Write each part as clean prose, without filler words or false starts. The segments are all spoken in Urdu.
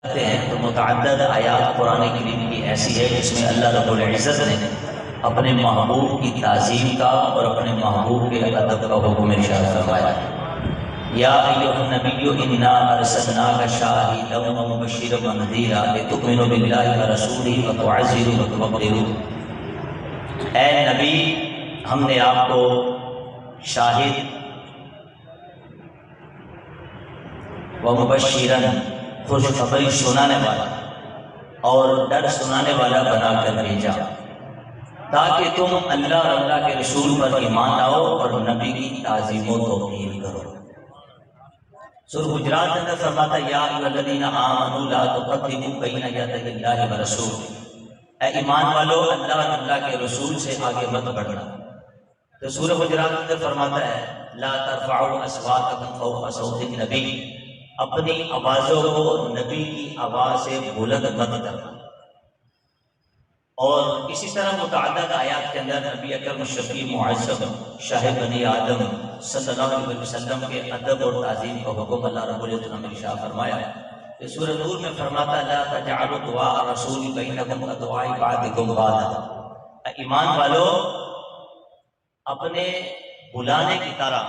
کہتے ہیں تو متعدد آیات قرآن کریم کی ایسی ہے جس میں اللہ رب العزت نے اپنے محبوب کی تعظیم کا اور اپنے محبوب کے ادب کا حکم ارشاد فرمایا ہے۔ یا ایھا النبی انا ارسلناک شاہدا ومبشرا ونذیرا لتؤمنوا باللہ ورسولہ وتعزروہ وتوقروہ۔ اے نبی، ہم نے آپ کو شاہد ومبشرا خوشخبری سنانے والا اور ڈر سنانے والا بنا کر بھیجا تاکہ تم اللہ اور اللہ کے رسول پر ایمان لاؤ اور نبی کی تعظیم و توقیر کرو۔ سورہ حجرات میں فرماتا ہے یا ایھا الذین آمنوا لا تقدموا بین یدی اللہ ورسولہ، اے ایمان والو اللہ اور اللہ کے رسول سے آگے مت بڑھنا۔ تو سورہ حجرات میں فرماتا ہے لا ترفعوا اصواتکم فوق صوت النبی، اپنی آوازوں کو نبی کی آواز سے بلند مت کرنا۔ اور اسی طرح متعدد آیات کے اندر نبی اکرم شفیع معظم شاہ بنی آدم صلی اللہ علیہ وسلم کے ادب اور تعظیم کا حکم اللہ رب العزت نے ارشاد فرمایا ہے۔ سورہ نور میں فرماتا ہے لا تجعلوا دعاء الرسول بینکم کدعاء بعضکم بعضا، ایمان والو اپنے بلانے کی طرح،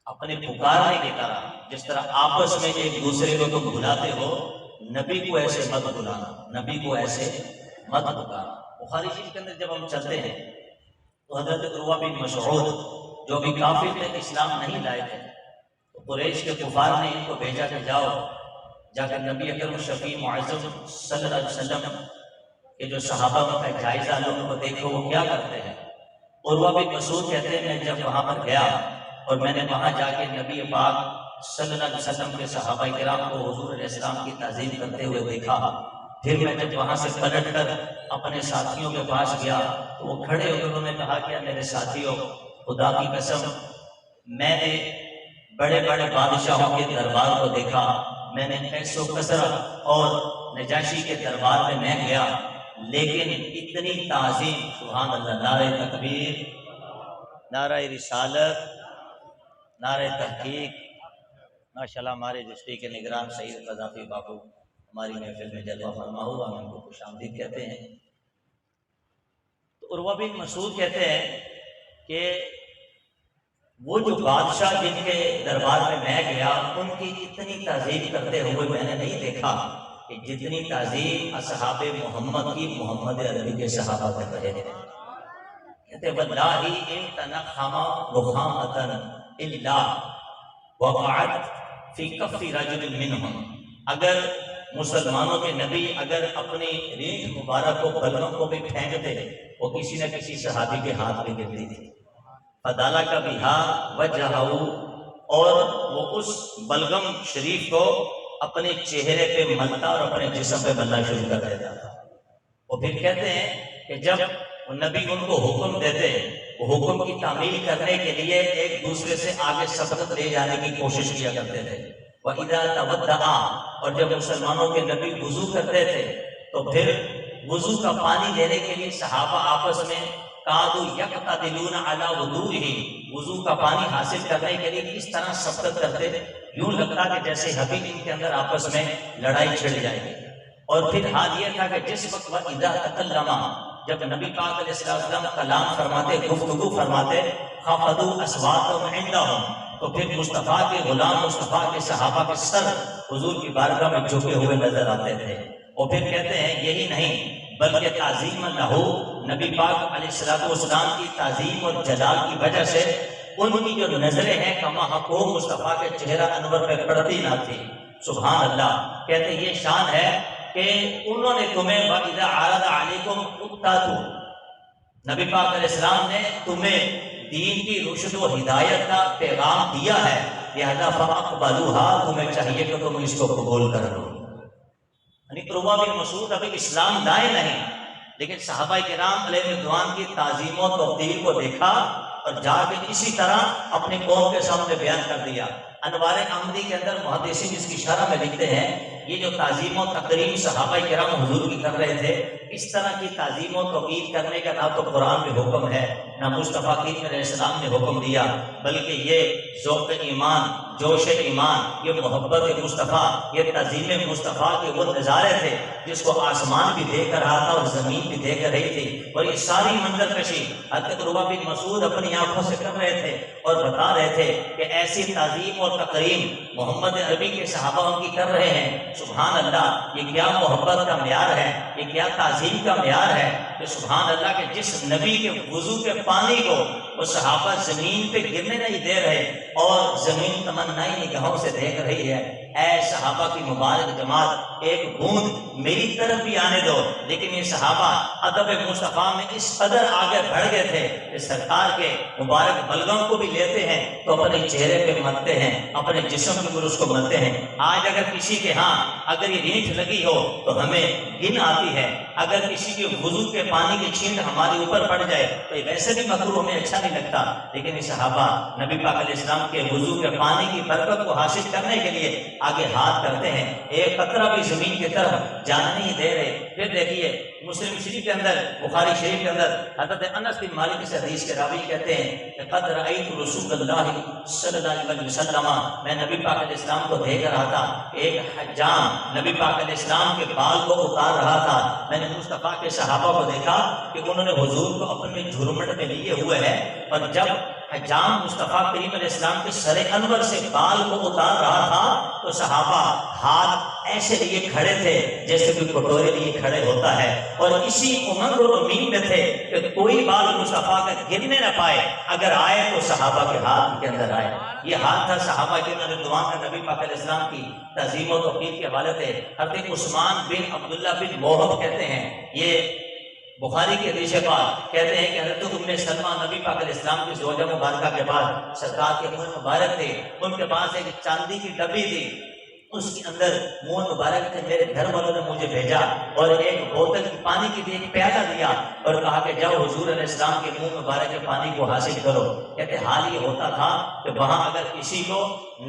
اپنے پکارنے کی طرح جس طرح آپس میں ایک دوسرے کو تم بلاتے ہو، نبی کو ایسے مت بلانا، نبی کو ایسے مت پکارنا۔ بخاری شریف کے اندر جب ہم چلتے ہیں تو حضرت عروہ بن مسعود جو بھی کافر تھے، اسلام نہیں لائے تھے، تو قریش کے کفار نے ان کو بھیجا کہ جاؤ جا کر نبی اکرم شفیع معظم صلی اللہ علیہ وسلم کے جو صحابہ کا جائزہ لو، ان کو دیکھو وہ کیا کرتے ہیں۔ عروہ بن مسعود کہتے ہیں میں جب وہاں پر گیا اور میں نے وہاں جا کے نبی پاک صلی اللہ علیہ وسلم کے صحابہ کرام کو حضور علیہ السلام کی تعظیم کرتے ہوئے دیکھا، پھر میں جب وہاں سے پلٹ کر اپنے ساتھیوں کے پاس گیا تو وہ کھڑے ہو کر انہوں نے کہا کہ میرے ساتھیوں، خدا کی قسم میں نے بڑے بڑے بادشاہوں کے دربار کو دیکھا، میں نے قیس و کسریٰ اور نجاشی کے دربار میں میں گیا، لیکن اتنی تعظیم، سبحان اللہ، نعرہ تکبیر، نعرہ رسالت، نعرہ تحقیق، ماشاءاللہ ہمارے ڈسٹرکٹ کے نگران سعید قذافی بابو ہماری محفل میں جلوہ فرما ہوا، ہم ان کو خوش آمدید کہتے ہیں۔ تو عروہ بن مسعود کہتے ہیں کہ وہ جو بادشاہ جن کے دربار میں میں گیا، ان کی اتنی تعظیم کرتے ہوئے میں نے نہیں دیکھا کہ جتنی تعظیم اصحاب محمد کی محمد عربی کے صحابہ کر رہے ہیں۔ کہتے واللہ ان تنخم رخامۃ الا وقعت فی کف رجل منہم، اگر مسلمانوں کے نبی اگر اپنی ریڑھ مبارک کو بلغم کو بھی پھینکتے وہ کسی نہ کسی صحابی کے ہاتھ میں گرتی تھی، فدالک بہا وجہہ، اور وہ اس بلغم شریف کو اپنے چہرے پہ ملتا اور اپنے جسم پہ ملنا شروع کر دیتا تھا۔ وہ پھر کہتے ہیں کہ جب نبی ان کو حکم دیتے، وہ حکم کی تعمیل کرنے کے لیے ایک دوسرے سے آگے سبقت لے جانے کی کوشش کیا کرتے تھے۔ وَإِذَا تَوَضَّأَ، اور جب مسلمانوں کے نبی وضو کرتے تھے تو پھر وضو کا پانی لینے کے لیے صحابہ آپس میں قَعَدُوا يَقْتَتِلُونَ عَلَى وُضُوئِهِ، وضو کا پانی حاصل کرنے کے لیے اس طرح سبقت کرتے تھے، یوں لگتا کہ جیسے حبیب ان کے اندر آپس میں لڑائی چھڑ جائے گی۔ اور پھر حال یہ تھا کہ جس وقت وَإِذَا تَكَلَّمَ، جب نبی پاک علیہ السلام کلام فرماتے، گفتگو فرماتے، خَفَضُوا أَصْوَاتَهُمْ عِندَهُمْ، تو پھر مصطفیٰ کے غلام، مصطفیٰ کے صحابہ کے سر حضور کی بارگاہ میں جھکے ہوئے نظر آتے تھے۔ اور پھر کہتے ہیں یہی نہیں بلکہ تعظیم لہو، نبی پاک علیہ السلام کی تعظیم اور جلال کی وجہ سے ان کی جو نظریں ہیں کما حقو مصطفیٰ کے چہرہ انور پہ پڑتی نہ تھی۔ سبحان اللہ، کہتے ہیں یہ شان ہے کہ انہوں نے تمہیں وَإِذَا عَرَضَ عَلَيْكُمْ اُتَّاتُ، نبی پاک علیہ السلام نے تمہیں دین کی رشد و ہدایت کا پیغام دیا ہے، لہذا فَأَقْبَلُوهَا، تمہیں چاہیے کہ تم اس کو قبول کر لو۔ یعنی عروہ بن مسعود ابھی اسلام لائے نہیں، لیکن صحابہ کرام علیہ رضوان کی تعظیم و توقیر کو دیکھا اور جا کے اسی طرح اپنی قوم کے سامنے بیان کر دیا۔ انوار احمدی کے اندر محدثین اس کی شرح میں لکھتے ہیں یہ جو تعظیم و تکریم صحابہ کرام حضور کی کر رہے تھے، اس طرح کی تعظیم و توقیر کرنے کا نہ تو قرآن میں حکم ہے، نہ مصطفیٰ کریم علیہ السلام نے حکم دیا، بلکہ یہ ذوق ایمان جوش ایمان، یہ محبت مصطفیٰ، یہ تعظیم مصطفیٰ کے وہ نظارے تھے جس کو آسمان بھی دیکھ رہا تھا اور زمین بھی دیکھ رہی تھی۔ اور یہ ساری منظر کشی حضرت عروہ بن مسعود اپنی آنکھوں سے کر رہے تھے اور بتا رہے تھے کہ ایسی تعظیم اور تکریم محمد عربی کے صحابہ ان کی کر رہے ہیں۔ سبحان اللہ، یہ کیا محبت کا معیار ہے، یہ کیا تعظیم کا معیار ہے کہ سبحان اللہ کہ جس نبی کے وضو کے پانی کو وہ صحابہ زمین پہ گرنے نہیں دے رہے اور زمین تمنائی نگاہوں سے دیکھ رہی ہے۔ اے صحابہ کی مبارک جماعت، ایک بوند میری طرف بھی آنے دو۔ لیکن یہ صحابہ ادب مصطفیٰ میں اس قدر آگے بڑھ گئے تھے کہ سرکار کے مبارک بلغم کو بھی لیتے ہیں تو اپنے چہرے پہ ملتے ہیں، اپنے جسم کے اوپر اس کو ملتے ہیں۔ آج اگر کسی کے ہاں اگر یہ رینٹھ لگی ہو تو ہمیں گن آتی ہے، اگر کسی کے وضو کے پانی کی چھینٹ ہمارے اوپر پڑ جائے تو یہ ویسے بھی مکروہ ہمیں اچھا نہیں لگتا۔ لیکن یہ صحابہ نبی پاک علیہ السلام کے وضو کے پانی کی برکت کو حاصل کرنے کے لیے آگے ہاتھ کرتے ہیں، ایک قطرہ بھی زمین کی طرف جانا نہیں دے رہے۔ پھر دیکھیے مسلم شریف کے اندر، بخاری شریف کے اندر حضرت انس بن مالک اس حدیث کے راوی کہتے ہیں کہ قد رأیت رسول اللہ صلی اللہ علیہ وسلم، میں نبی پاک علیہ السلام کو دیکھ رہا تھا کہ ایک حجام نبی پاک علیہ السلام کے بال کو اتار رہا تھا۔ میں نے مصطفیٰ کے صحابہ کو دیکھا کہ انہوں نے حضور کو اپنے جھرمٹ میں لیے ہوئے ہیں، اور جب حجام مصطفیٰ کریم علیہ السلام کے سر انور سے بال کو اتار رہا تھا تو صحابہ ہاتھ ایسے لیے کھڑے تھے جیسے کوئی کٹورے لیے کھڑے ہوتا ہے، اور اسی امنگ اور امید میں تھے کہ کوئی بال مصطفیٰ کا گرنے نہ پائے، اگر آئے تو صحابہ کے ہاتھ کے اندر آئے۔ یہ ہاتھ تھا صحابہ کے انہوں نے دعا میں نبی پاک علیہ السلام کی تعظیم و توقیر کے حوالے سے۔ حضرت عثمان بن عبداللہ بن موہب کہتے ہیں، یہ بخاری کے حدیث پاک کہتے ہیں کہ حضرت ام سلمہ نبی پاک علیہ السلام کی زوجہ مبارکہ کے بعد سرکار کے منہ مبارک تھے، ان کے پاس ایک چاندی کی ڈبی تھی، اس کے اندر منہ مبارک تھے، میرے گھر والوں نے مجھے بھیجا اور ایک بوتل کی پانی کی بھی ایک پیالہ دیا اور کہا کہ جاؤ حضور علیہ السلام کے منہ مبارک کے پانی کو حاصل کرو۔ کہتے حال یہ ہوتا تھا کہ وہاں اگر کسی کو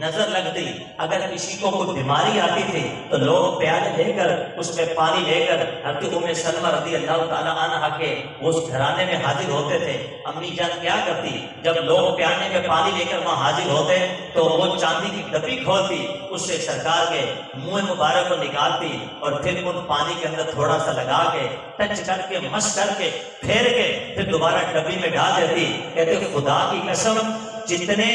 نظر لگتی، اگر کسی کو کوئی بیماری آتی تھی تو لوگ پیالے لے کر اس میں پانی لے کر حضرت ام سلمہ رضی اللہ تعالیٰ عنہ کے اس گھرانے میں حاضر ہوتے تھے۔ امی جان کیا کرتی، جب لوگ پیالے میں پانی لے کر وہاں حاضر ہوتے تو وہ چاندی کی ڈبی کھولتی، اس سے سرکار کے منہ مبارک کو نکالتی اور پھر ان پانی کے اندر تھوڑا سا لگا کے ٹچ کر کے مس کر کے پھیر کے پھر دوبارہ ڈبی میں ڈال دیتی۔ کہتے خدا کی قسم جتنے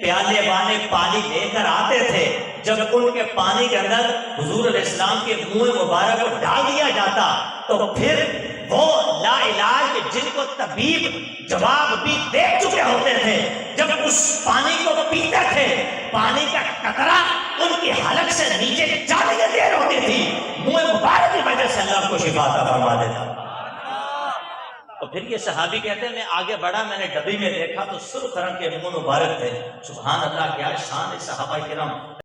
پیالے والے پانی لے کر آتے تھے، جب ان کے پانی کے اندر حضور علیہ السلام کے منہ مبارک کو ڈال دیا جاتا تو پھر وہ لا علاج جن کو طبیب جواب بھی دے چکے ہوتے تھے، جب اس پانی کو پیتے تھے پانی کا قطرہ ان کی حلق سے نیچے جانے کی دیر ہوتی تھی، منہ مبارک کی وجہ سے اللہ کو شفا عطا فرما دیتا۔ تو پھر یہ صحابی کہتے ہیں میں آگے بڑھا، میں نے ڈبی میں دیکھا تو سرخ رنگ کے منہ مبارک تھے۔ سبحان اللہ، کیا شان ہے صحابہ کرام۔